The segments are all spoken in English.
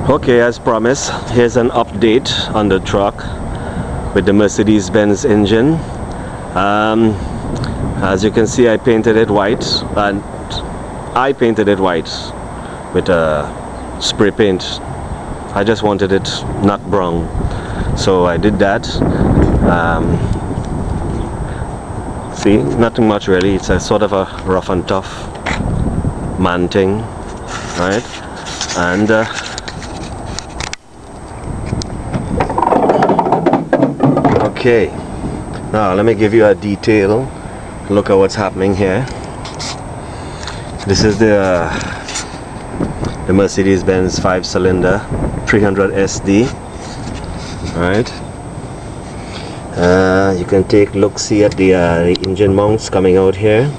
Okay, as promised, here's an update on the truck with the Mercedes-Benz engine. As you can see, I painted it white, and I painted it white with a spray paint. I just wanted it not brown, so I did that. See, nothing much really. It's a sort of a rough and tough man thing, right? And okay, now let me give you a detail look at what's happening here. This is the Mercedes-Benz 5-cylinder 300SD, right? You can take look-see at the engine mounts coming out here,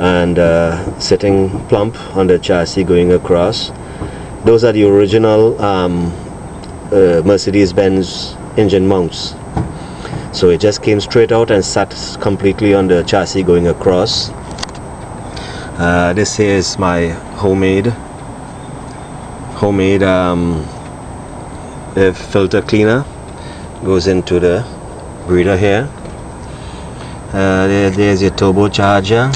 and sitting plump on the chassis going across. Those are the original Mercedes-Benz engine mounts. So it just came straight out and sat completely on the chassis going across. This here is my homemade filter cleaner. Goes into the breather here. There's your turbocharger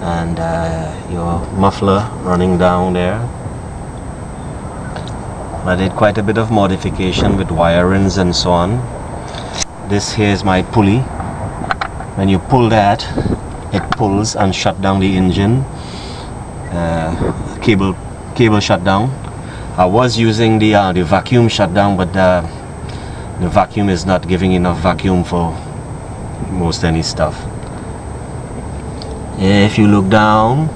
and your muffler running down there. I did quite a bit of modification with wirings and so on. This here is my pulley. When you pull that, it pulls and shut down the engine. Cable shutdown. I was using the vacuum shutdown, but the vacuum is not giving enough vacuum for most any stuff. If you look down,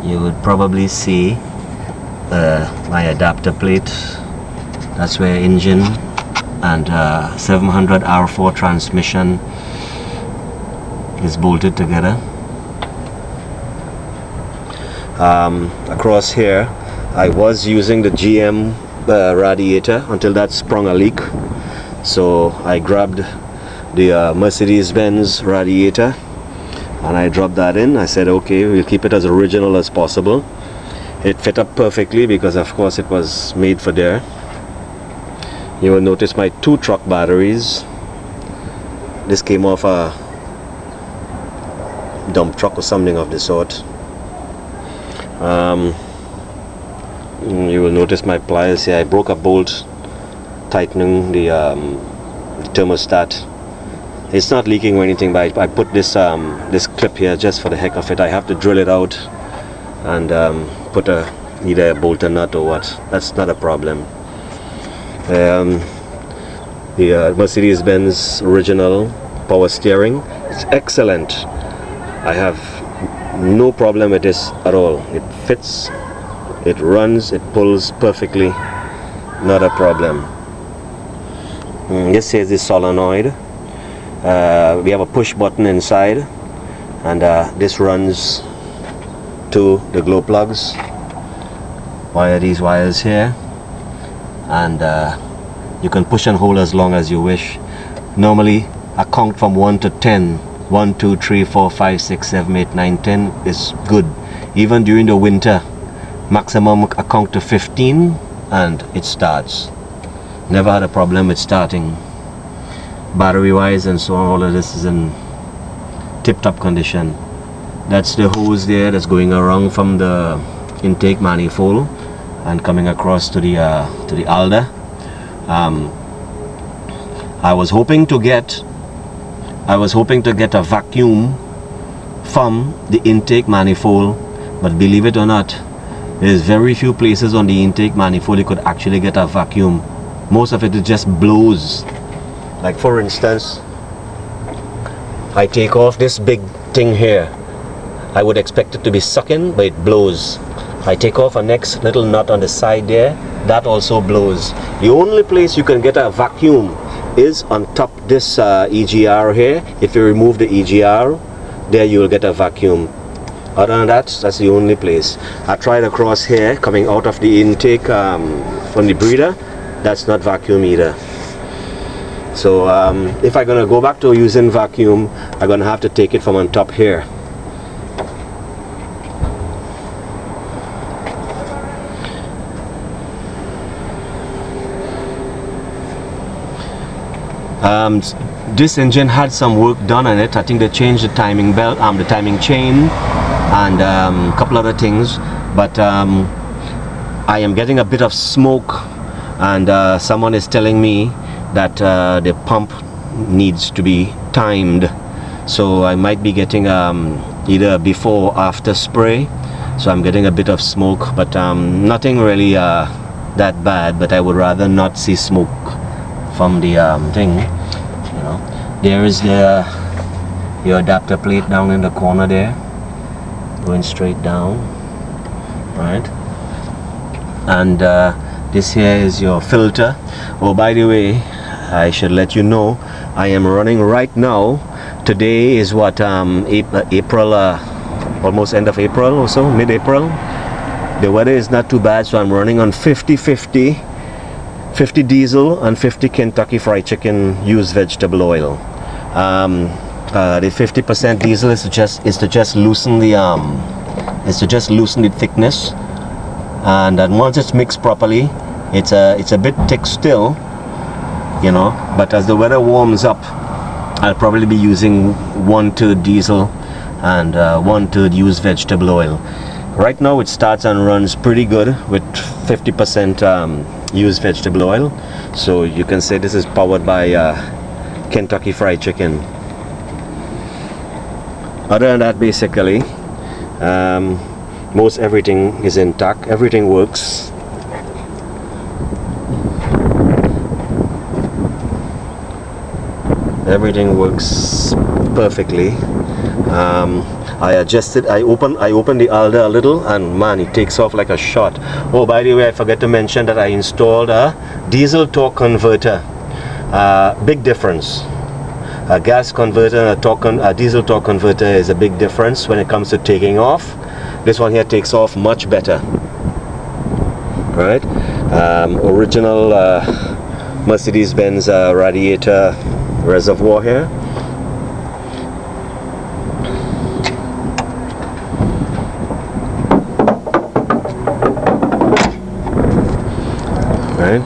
you would probably see my adapter plate. That's where engine and 700 R4 transmission is bolted together. Across here, I was using the GM radiator until that sprung a leak. So I grabbed the Mercedes-Benz radiator and I dropped that in. I said, okay, we'll keep it as original as possible. It fit up perfectly because of course it was made for there. You will notice my 2 truck batteries. This came off a dump truck or something of the sort. You will notice my pliers here. I broke a bolt tightening the thermostat. It's not leaking or anything, but I put this this clip here just for the heck of it. I have to drill it out and put either a bolt or nut or what. That's not a problem. The Mercedes-Benz original power steering, it's excellent. I have no problem with this at all. It fits, it runs, it pulls perfectly, not a problem. This is the solenoid. We have a push button inside, and this runs to the glow plugs. Wire these wires here, and you can push and hold as long as you wish. Normally I count from 1 to 10. 1, 2, 3, 4, 5, 6, 7, 8, 9, 10 is good. Even during the winter, maximum I count to 15 and it starts. Never had a problem with starting. Battery wise and so on, all of this is in tip-top condition. That's the hose there that's going around from the intake manifold and coming across to the Alda. I was hoping to get a vacuum from the intake manifold, but believe it or not, there's very few places on the intake manifold you could actually get a vacuum. Most of it just blows. Like for instance, I take off this big thing here. I would expect it to be sucking, but it blows. I take off a next little nut on the side there, that also blows. The only place you can get a vacuum is on top this EGR here. If you remove the EGR, there you will get a vacuum. Other than that, that's the only place. I tried across here, coming out of the intake from the breather. That's not vacuum either. So if I'm gonna go back to using vacuum, I'm gonna have to take it from on top here. This engine had some work done on it. I think they changed the timing belt, the timing chain, and a couple other things. But I am getting a bit of smoke, and someone is telling me that the pump needs to be timed. So I might be getting either before or after spray. So I'm getting a bit of smoke, but nothing really that bad. But I would rather not see smoke from the thing. You know, there is your adapter plate down in the corner there, going straight down, right? And this here is your filter. Oh, by the way, I should let you know I am running right now. Today is what, April, almost end of April or so, mid-April. The weather is not too bad, so I'm running on 50-50 diesel and 50 Kentucky Fried Chicken used vegetable oil. The 50% diesel is to just loosen the thickness, and then once it's mixed properly, it's a bit thick still, you know. But as the weather warms up, I'll probably be using 1/3 diesel and 1/3 used vegetable oil. Right now it starts and runs pretty good with 50% used vegetable oil, so you can say this is powered by Kentucky Fried Chicken. Other than that, basically most everything is intact, everything works. Everything works perfectly. I opened the Alder a little, and man, it takes off like a shot. Oh, by the way, I forgot to mention that I installed a diesel torque converter. Big difference. A gas converter and a diesel torque converter is a big difference when it comes to taking off. This one here takes off much better. Right? Original Mercedes-Benz radiator reservoir here. Right.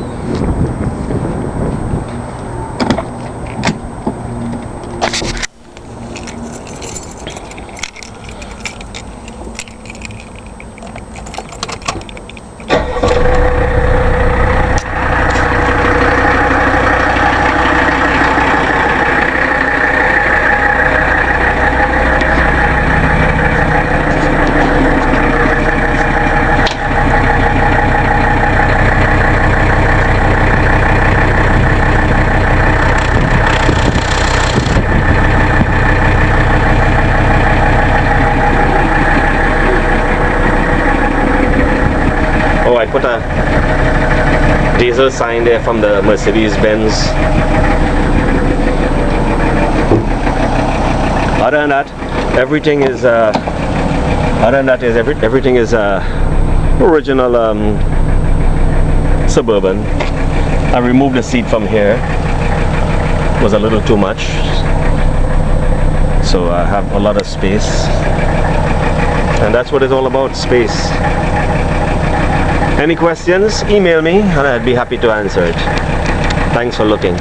Oh, I put a diesel sign there from the Mercedes-Benz. Other than that, everything is original Suburban. I removed the seat from here. It was a little too much, so I have a lot of space, and that's what it's all about, space. Any questions, email me and I'd be happy to answer it. Thanks for looking.